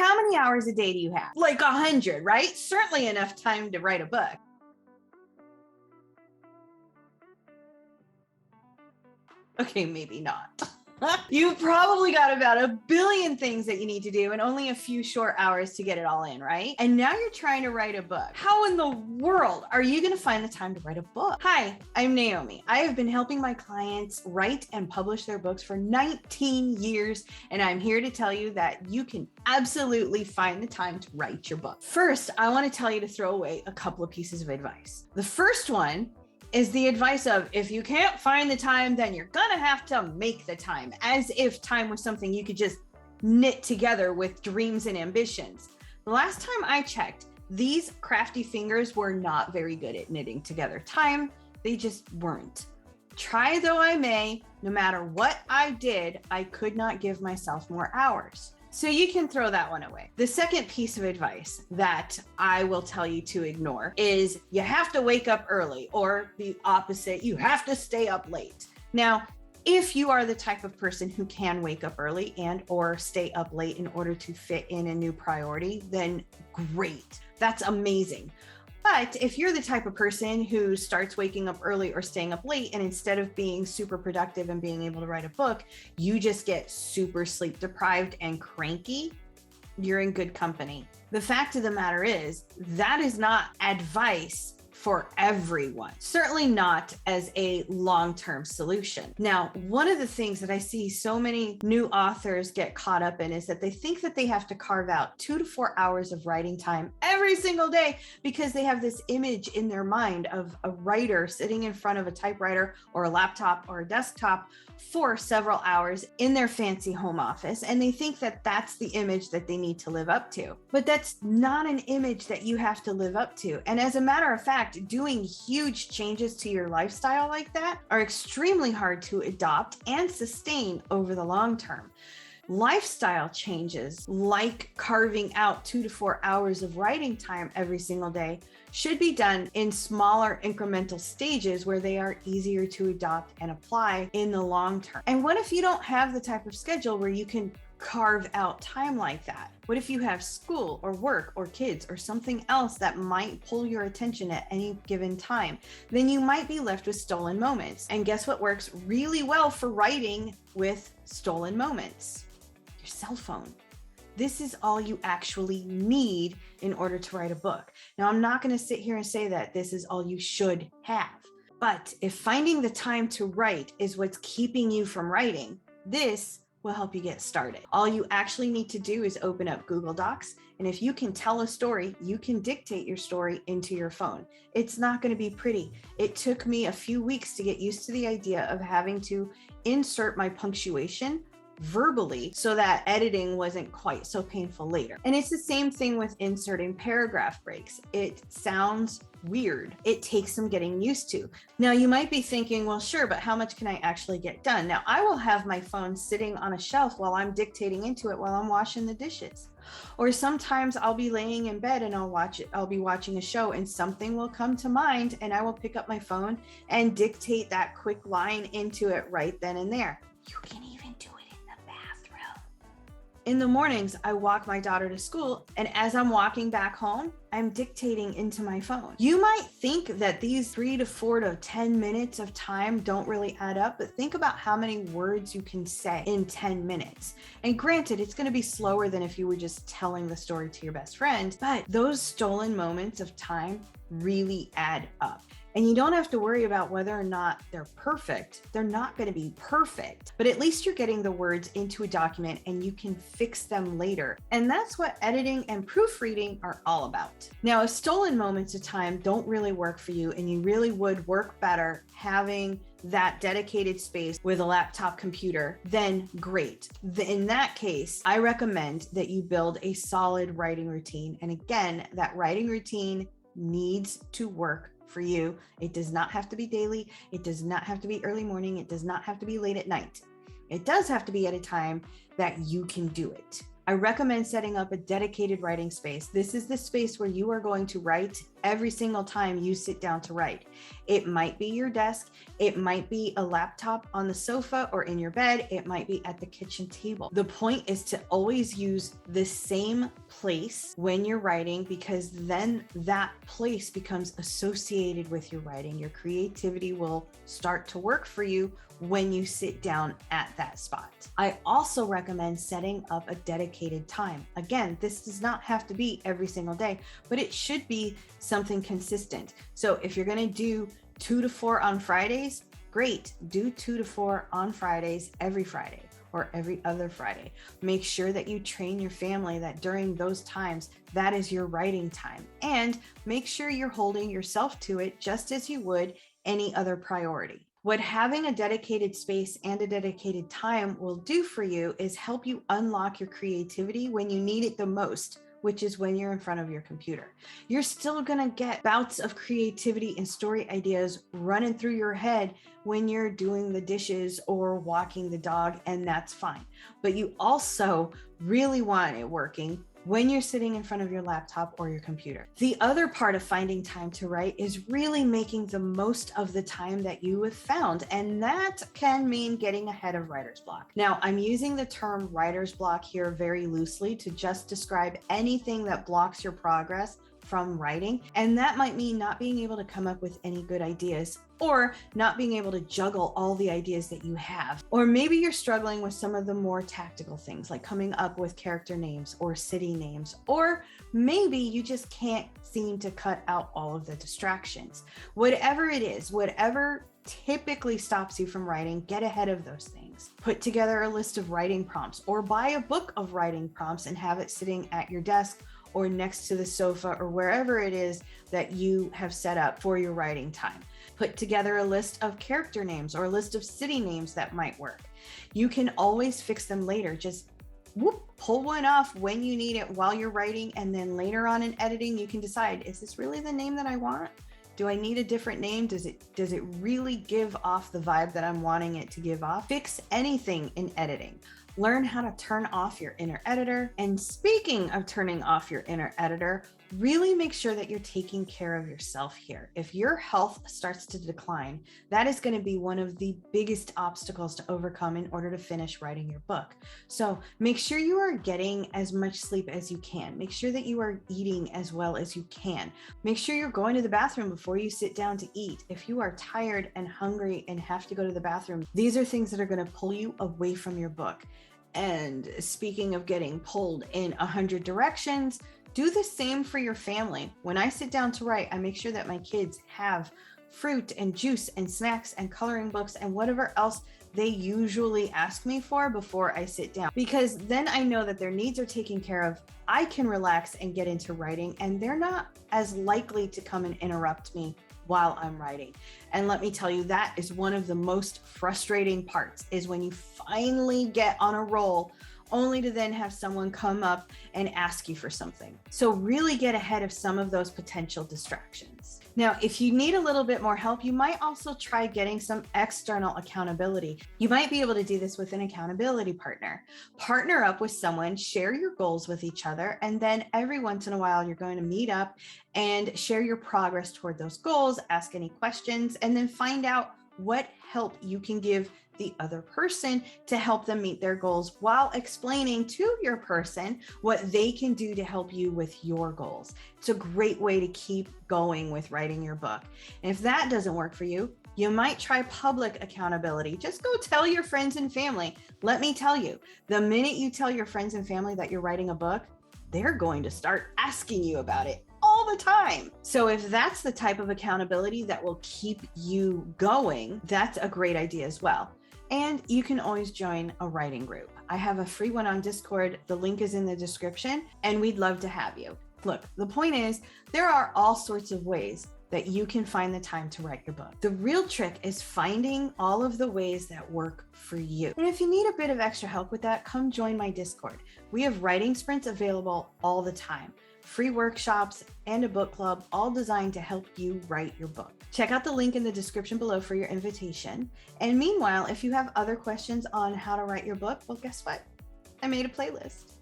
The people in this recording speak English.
How many hours a day do you have? Like 100, right? Certainly enough time to write a book. Okay, maybe not. You've probably got about 1 billion things that you need to do and only a few short hours to get it all in, right? And now you're trying to write a book. How in the world are you going to find the time to write a book? Hi, I'm Naomi. I have been helping my clients write and publish their books for 19 years, and I'm here to tell you that you can absolutely find the time to write your book. First, I want to tell you to throw away a couple of pieces of advice. The first one is the advice of, if you can't find the time, then you're gonna have to make the time, as if time was something you could just knit together with dreams and ambitions. The last time I checked, these crafty fingers were not very good at knitting together time. They just weren't. Try though I may, no matter what I did, I could not give myself more hours. So you can throw that one away. The second piece of advice that I will tell you to ignore is you have to wake up early, or the opposite, you have to stay up late. Now, if you are the type of person who can wake up early and or stay up late in order to fit in a new priority, then great. That's amazing. But if you're the type of person who starts waking up early or staying up late, and instead of being super productive and being able to write a book, you just get super sleep deprived and cranky, you're in good company. The fact of the matter is, that is not advice for everyone, certainly not as a long-term solution. Now, one of the things that I see so many new authors get caught up in is that they think that they have to carve out 2 to 4 hours of writing time every single day because they have this image in their mind of a writer sitting in front of a typewriter or a laptop or a desktop for several hours in their fancy home office. And they think that that's the image that they need to live up to. But that's not an image that you have to live up to. And as a matter of fact, doing huge changes to your lifestyle like that are extremely hard to adopt and sustain over the long term. Lifestyle changes, like carving out 2 to 4 hours of writing time every single day, should be done in smaller incremental stages where they are easier to adopt and apply in the long term. And what if you don't have the type of schedule where you can carve out time like that? What if you have school or work or kids or something else that might pull your attention at any given time? Then you might be left with stolen moments. And guess what works really well for writing with stolen moments? Your cell phone. This is all you actually need in order to write a book. Now, I'm not going to sit here and say that this is all you should have, but if finding the time to write is what's keeping you from writing, this will help you get started. All you actually need to do is open up Google Docs, and if you can tell a story, you can dictate your story into your phone. It's not going to be pretty. It took me a few weeks to get used to the idea of having to insert my punctuation verbally so that editing wasn't quite so painful later. And it's the same thing with inserting paragraph breaks. It sounds weird. It takes some getting used to. Now you might be thinking, well, sure, but how much can I actually get done? Now I will have my phone sitting on a shelf while I'm dictating into it while I'm washing the dishes. Or sometimes I'll be laying in bed and I'll be watching a show and something will come to mind and I will pick up my phone and dictate that quick line into it right then and there. You can even do it in the mornings. I walk my daughter to school, and as I'm walking back home, I'm dictating into my phone. You might think that these 3 to 4 to 10 minutes of time don't really add up, but think about how many words you can say in 10 minutes. And granted, it's going to be slower than if you were just telling the story to your best friend, but those stolen moments of time really add up. And you don't have to worry about whether or not they're perfect. They're not going to be perfect, but at least you're getting the words into a document and you can fix them later. And that's what editing and proofreading are all about. Now, if stolen moments of time don't really work for you and you really would work better having that dedicated space with a laptop computer, then great. In that case, I recommend that you build a solid writing routine. And again, that writing routine needs to work for you. It does not have to be daily. It does not have to be early morning. It does not have to be late at night. It does have to be at a time that you can do it. I recommend setting up a dedicated writing space. This is the space where you are going to write every single time you sit down to write. It might be your desk, it might be a laptop on the sofa or in your bed, it might be at the kitchen table. The point is to always use the same place when you're writing, because then that place becomes associated with your writing. Your creativity will start to work for you when you sit down at that spot. I also recommend setting up a dedicated time. Again, this does not have to be every single day, but it should be something consistent. So if you're going to do 2 to 4 on Fridays, great. Do 2 to 4 on Fridays every Friday or every other Friday. Make sure that you train your family that during those times, that is your writing time. And make sure you're holding yourself to it just as you would any other priority. What having a dedicated space and a dedicated time will do for you is help you unlock your creativity when you need it the most, which is when you're in front of your computer. You're still gonna get bouts of creativity and story ideas running through your head when you're doing the dishes or walking the dog, and that's fine. But you also really want it working when you're sitting in front of your laptop or your computer. The other part of finding time to write is really making the most of the time that you have found, and that can mean getting ahead of writer's block. Now, I'm using the term writer's block here very loosely to just describe anything that blocks your progress from writing, and that might mean not being able to come up with any good ideas, or not being able to juggle all the ideas that you have. Or maybe you're struggling with some of the more tactical things like coming up with character names or city names, or maybe you just can't seem to cut out all of the distractions. Whatever it is, whatever typically stops you from writing, get ahead of those things. Put together a list of writing prompts or buy a book of writing prompts and have it sitting at your desk or next to the sofa or wherever it is that you have set up for your writing time. Put together a list of character names or a list of city names that might work. You can always fix them later. Just pull one off when you need it while you're writing, and then later on in editing, you can decide, is this really the name that I want? Do I need a different name? Does it really give off the vibe that I'm wanting it to give off? Fix anything in editing. Learn how to turn off your inner editor. And speaking of turning off your inner editor, really make sure that you're taking care of yourself here. If your health starts to decline, that is going to be one of the biggest obstacles to overcome in order to finish writing your book. So make sure you are getting as much sleep as you can. Make sure that you are eating as well as you can. Make sure you're going to the bathroom before you sit down to eat. If you are tired and hungry and have to go to the bathroom, these are things that are going to pull you away from your book. And speaking of getting pulled in 100 directions, do the same for your family. When I sit down to write, I make sure that my kids have fruit and juice and snacks and coloring books and whatever else they usually ask me for before I sit down, because then I know that their needs are taken care of. I can relax and get into writing, and they're not as likely to come and interrupt me while I'm writing. And let me tell you, that is one of the most frustrating parts, is when you finally get on a roll only to then have someone come up and ask you for something. So really get ahead of some of those potential distractions. Now, if you need a little bit more help, you might also try getting some external accountability. You might be able to do this with an accountability partner. Partner up with someone, share your goals with each other, and then every once in a while, you're going to meet up and share your progress toward those goals, ask any questions, and then find out what help you can give the other person to help them meet their goals, while explaining to your person what they can do to help you with your goals. It's a great way to keep going with writing your book. And if that doesn't work for you, you might try public accountability. Just go tell your friends and family. Let me tell you, the minute you tell your friends and family that you're writing a book, they're going to start asking you about it all the time. So if that's the type of accountability that will keep you going, that's a great idea as well. And you can always join a writing group. I have a free one on Discord. The link is in the description, and we'd love to have you. Look, the point is, there are all sorts of ways that you can find the time to write your book. The real trick is finding all of the ways that work for you. And if you need a bit of extra help with that, come join my Discord. We have writing sprints available all the time, free workshops, and a book club, all designed to help you write your book. Check out the link in the description below for your invitation. And meanwhile, if you have other questions on how to write your book, well, guess what? I made a playlist.